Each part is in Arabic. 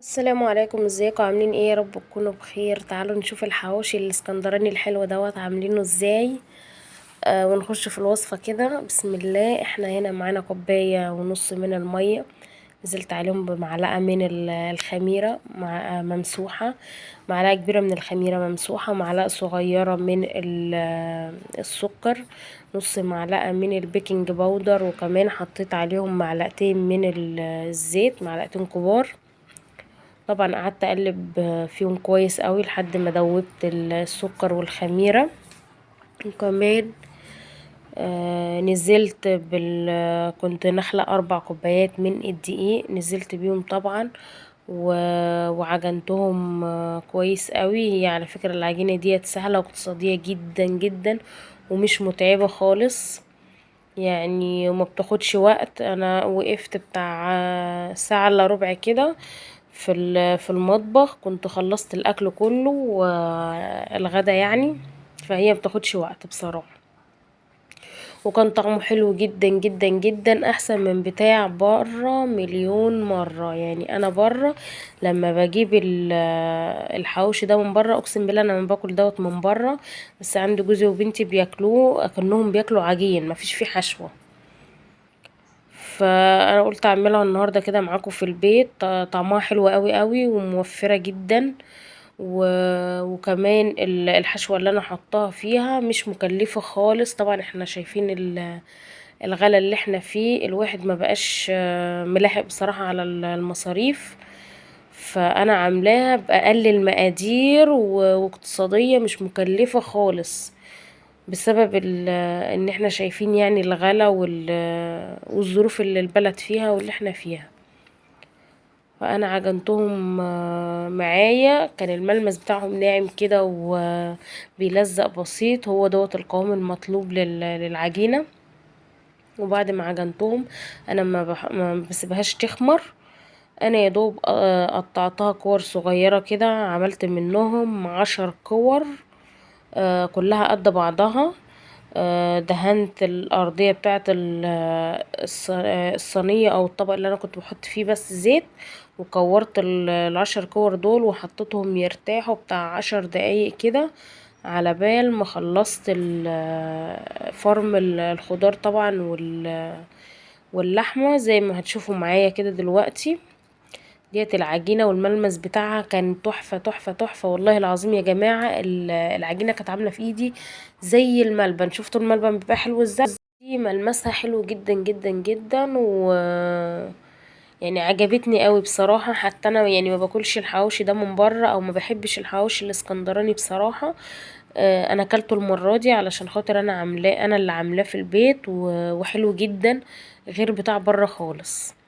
السلام عليكم، ازيكم؟ عاملين ايه؟ يا رب تكونوا بخير. تعالوا نشوف الحواوشي الاسكندراني الحلو دوت عاملينه ازاي. ونخش في الوصفة كده. بسم الله. احنا هنا معانا كوباية ونص من المية، نزلت عليهم بمعلقة من الخميرة ممسوحة، معلقة كبيرة من الخميرة ممسوحة، معلقة صغيرة من السكر، نص معلقة من البيكنج باودر، وكمان حطيت عليهم معلقتين من الزيت، معلقتين كبار. طبعا قعدت اقلب فيهم كويس قوي لحد ما دوبت السكر والخميره. وكمان نزلت كنت نخلة 4 كوبايات من الدقيق، نزلت بيهم طبعا وعجنتهم كويس قوي. هي على فكرة العجينة ديت سهلة واقتصادية جدا جدا، ومش متعبة خالص يعني، وما بتاخدش وقت. انا وقفت بتاع ساعة الا ربع كده في المطبخ، كنت خلصت الاكل كله والغدا يعني، فهي بتاخدش وقت بصراحة. وكان طعمه حلو جدا جدا جدا، احسن من بتاع بره مليون مرة. يعني انا بره لما بجيب الحواوشي ده من بره، اقسم بالله انا لما باكل دوت من بره، بس عندي جوزي وبنتي بياكلوه اكنهم بياكلوا عجين، مفيش فيه حشوة. فانا قلت اعملها النهارده كده معاكم في البيت. طعمها حلو قوي قوي وموفره جدا. وكمان الحشوه اللي انا حطاها فيها مش مكلفه خالص. طبعا احنا شايفين الغلا اللي احنا فيه، الواحد ما بقاش ملاحق بصراحه على المصاريف. فانا عاملاها باقل المقادير واقتصاديه، مش مكلفه خالص، بسبب ان احنا شايفين يعني الغلا والظروف اللي البلد فيها واللي احنا فيها. فانا عجنتهم معايا، كان الملمس بتاعهم ناعم كده وبيلزق بسيط، هو دوت القوام المطلوب للعجينة. وبعد ما عجنتهم انا ما بسيبهاش تخمر. انا يا دوب قطعتها كور صغيرة كده، عملت منهم 10 كور، كلها قد بعضها. دهنت الأرضية بتاعة الصينية أو الطبق اللي أنا كنت بحط فيه بس زيت، وكورت ال10 كور دول وحطيتهم يرتاحوا بتاع 10 دقايق كده، على بال ما خلصت فرم الخضار طبعا واللحمة زي ما هتشوفوا معايا كده دلوقتي. ديت العجينة والملمس بتاعها كان تحفة تحفة تحفة، والله العظيم يا جماعة. العجينة كانت عاملة في ايدي زي الملبن. شفتوا الملبن بيبقى حلو ازاي؟ دي ملمسها حلو جدا جدا جدا، يعني عجبتني قوي بصراحة. حتى انا يعني ما باكلش الحواوشي ده من بره، او ما بحبش الحواوشي الاسكندراني بصراحة. انا اكلته المرة دي علشان خاطر انا عاملاه، انا اللي عاملاه في البيت، وحلو جدا غير بتاع بره خالص.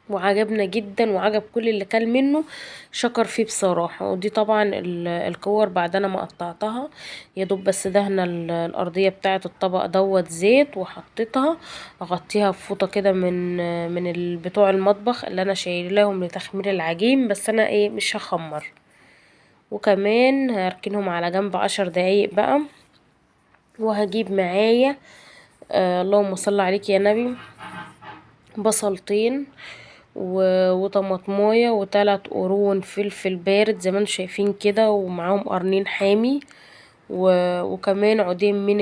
وعجبنا جدا وعجب كل اللي كل منه، شكر فيه بصراحة. ودي طبعا الكور بعد انا ما قطعتها، يا دوب بس دهنة الارضية بتاعة الطبق دوت زيت، وحطيتها اغطيها بفوطة كده من بتوع المطبخ اللي انا شايلاهم لتخمير العجين، بس انا ايه مش هخمر. وكمان هركنهم على جنب 10 دقايق بقى. وهجيب معايا اللهم صل عليك يا نبي، بصلتين وطماطمايه و3 قرون فلفل بارد زي ما انتم شايفين كده، ومعاهم قرنين حامي وكمان عودين من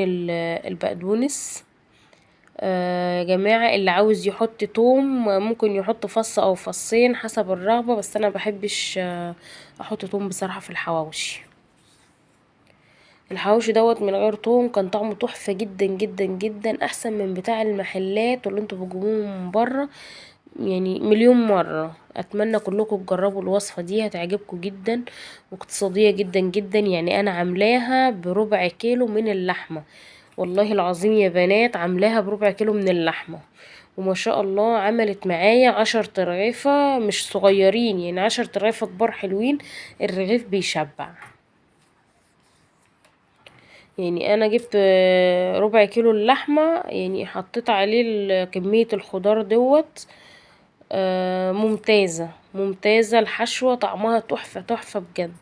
البقدونس. يا جماعة اللي عاوز يحط توم ممكن يحط فص او فصين حسب الرغبة، بس انا بحبش احط توم بصراحة في الحواوشي. الحواوشي دوت من غير توم كان طعمه تحفة جدا جدا جدا، احسن من بتاع المحلات واللي انتوا بتجيبوه من بره يعني مليون مرة. اتمنى كلكم تجربوا الوصفة دي، هتعجبكم جدا واقتصادية جدا جدا. يعني انا عاملاها ب1/4 كيلو من اللحمة، والله العظيم يا بنات عاملاها ب1/4 كيلو من اللحمة، وما شاء الله عملت معايا 10 ترغيفة مش صغيرين، يعني 10 ترغيفة كبار حلوين. الرغيف بيشبع. يعني انا جبت 1/4 كيلو اللحمة، يعني حطيت عليه كمية الخضار دوت. ممتازة ممتازة، الحشوة طعمها تحفة تحفة بجد.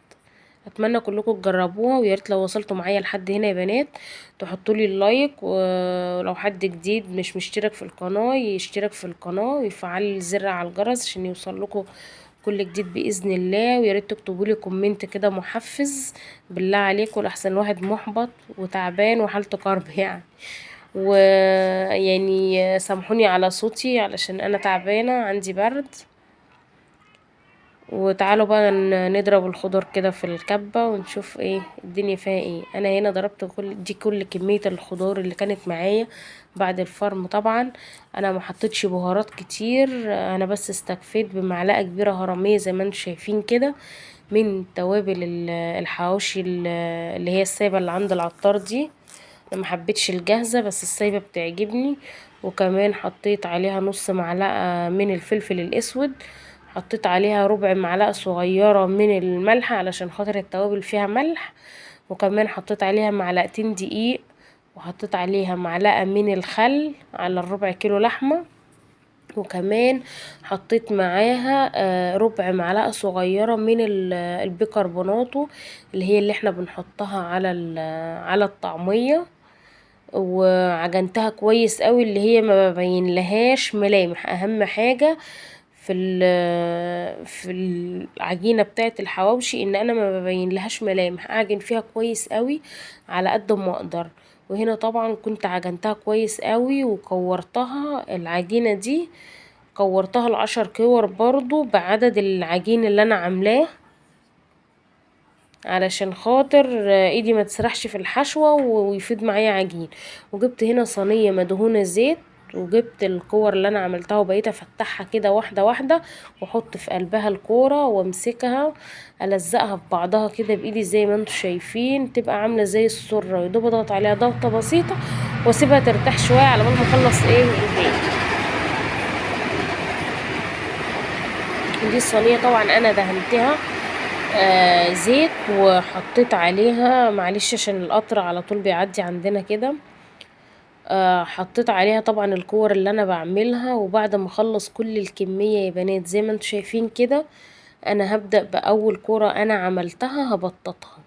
اتمنى كلكم تجربوها، وياريت لو وصلتوا معايا لحد هنا يا بنات تحطولي اللايك، ولو حد جديد مش مشترك في القناة يشترك في القناة ويفعل الزر على الجرس عشان يوصل لكم كل جديد باذن الله. وياريت تكتبولي كومنت كده محفز بالله عليكم، لحسن الواحد محبط وتعبان وحالته كرب يعني. ويعني سامحوني على صوتي علشان انا تعبانه عندي برد. وتعالوا بقى نضرب الخضار كده في الكبة ونشوف ايه الدنيا فيها ايه. انا هنا ضربت كل كمية الخضار اللي كانت معايا بعد الفرم. طبعا انا ما حطيتش بهارات كتير، انا بس استكفيت بمعلقة كبيرة هرمية زي ما انتم شايفين كده من توابل الحواوشي اللي هي السايبة اللي عند العطار دي. انا ما حبيتش الجاهزة بس السايبة بتعجبني. وكمان حطيت عليها نص معلقة من الفلفل الاسود، حطيت عليها ربع معلقة صغيرة من الملح علشان خاطر التوابل فيها ملح. وكمان حطيت عليها معلقتين دقيق، وحطيت عليها معلقة من الخل على الربع كيلو لحمة. وكمان حطيت معاها ربع معلقة صغيرة من البيكربوناتو اللي هي اللي احنا بنحطها على الطعمية. وعجنتها كويس قوي، اللي هي ما ببين لهاش ملامح. اهم حاجة في العجينة بتاعه الحواوشي ان انا ما ببين لهاش ملامح، اعجن فيها كويس قوي على قد ما اقدر. وهنا طبعا كنت عجنتها كويس قوي وكورتها العجينة دي، كورتها ل10 كور برضو بعدد العجين اللي انا عاملاه علشان خاطر ايدي ما تسرحش في الحشوة ويفيد معايا عجين. وجبت هنا صينية مدهونة زيت، وجبت الكور اللي انا عملتها وبقيت افتحها كده واحدة واحدة واحط في قلبها الكورة وامسكها الزقها في بعضها كده بايدي زي ما انتم شايفين، تبقى عاملة زي السرة. يدوب اضغط عليها ضغطة بسيطة واسيبها ترتاح شوية على بال ما اخلص الباقي. دي الصينية طبعا انا دهنتها زيت وحطيت عليها، معلش عشان القطر على طول بيعدي عندنا كده. حطيت عليها طبعا الكور اللي انا بعملها. وبعد ما اخلص كل الكمية يا بنات زي ما انتم شايفين كده، انا هبدأ باول كورة انا عملتها هبططها.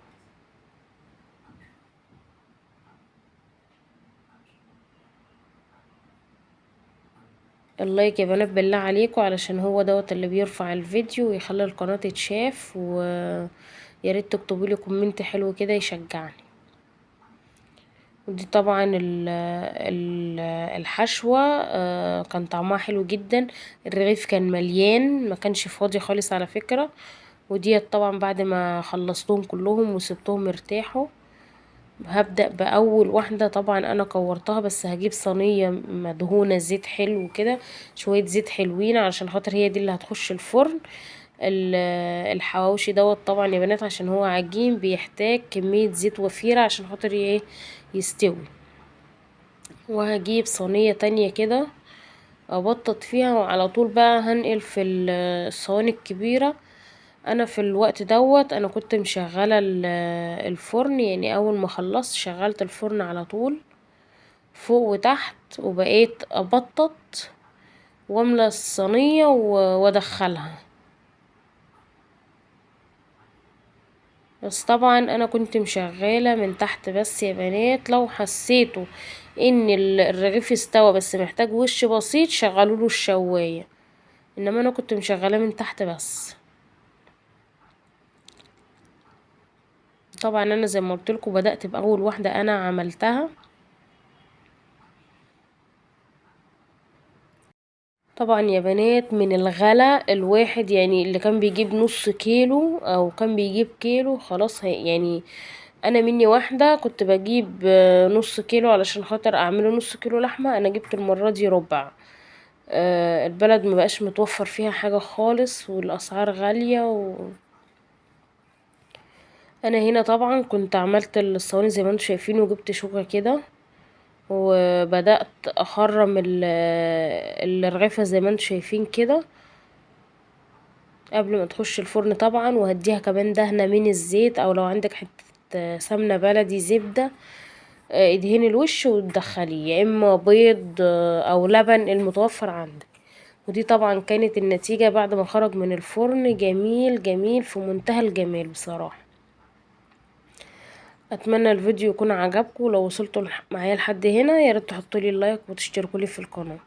اللايك يا بنات بالله عليكم علشان هو دوت اللي بيرفع الفيديو ويخلي القناة تتشاف، وياريت تكتبولي كومنت حلو كده يشجعني. ودي طبعا الحشوة كان طعمها حلو جدا. الرغيف كان مليان ما كانش فاضي خالص على فكرة. وديت طبعا بعد ما خلصتهم كلهم وسبتهم يرتاحوا، هبدأ بأول واحدة. طبعا انا كورتها بس هجيب صينية مدهونة زيت حلو كده، شوية زيت حلوين علشان خاطر هي دي اللي هتخش الفرن. الحواوشي دوت طبعا يا بنات عشان هو عجين بيحتاج كمية زيت وفيرة عشان خاطر يستوي. وهجيب صينية تانية كده ابطط فيها، وعلى طول بقى هنقل في الصواني الكبيرة. انا في الوقت دوت انا كنت مشغلة الفرن، يعني اول ما خلصت شغلت الفرن على طول فوق وتحت، وبقيت ابطط واملى الصينية وادخلها. بس طبعا انا كنت مشغلة من تحت بس يا بنات. لو حسيتوا ان الرغيف استوى بس محتاج وش بسيط شغلوله الشواية، انما انا كنت مشغلاه من تحت بس. طبعا انا زي ما قلتلكوا بدأت باول واحدة انا عملتها. طبعا يا بنات من الغلا الواحد يعني اللي كان بيجيب نص كيلو او كان بيجيب كيلو خلاص يعني انا مني واحدة كنت بجيب نص كيلو علشان خاطر اعمله نص كيلو لحمة. انا جبت المرة دي ربع. البلد مبقاش متوفر فيها حاجة خالص والاسعار غالية انا هنا طبعا كنت عملت الصواني زي ما انتم شايفين، وجبت شوكة كده وبدأت اخرم الرغيفة زي ما انتم شايفين كده قبل ما تخش الفرن طبعا. وهديها كمان دهنة من الزيت، او لو عندك حتة سمنة بلدي زبدة ادهني الوش وتدخليه، يا اما بيض او لبن المتوفر عندك. ودي طبعا كانت النتيجة بعد ما خرج من الفرن. جميل جميل في منتهى الجمال بصراحة. اتمنى الفيديو يكون عجبكم. لو وصلتوا معايا لحد هنا ياريت تحطولي اللايك وتشتركولي في القناة.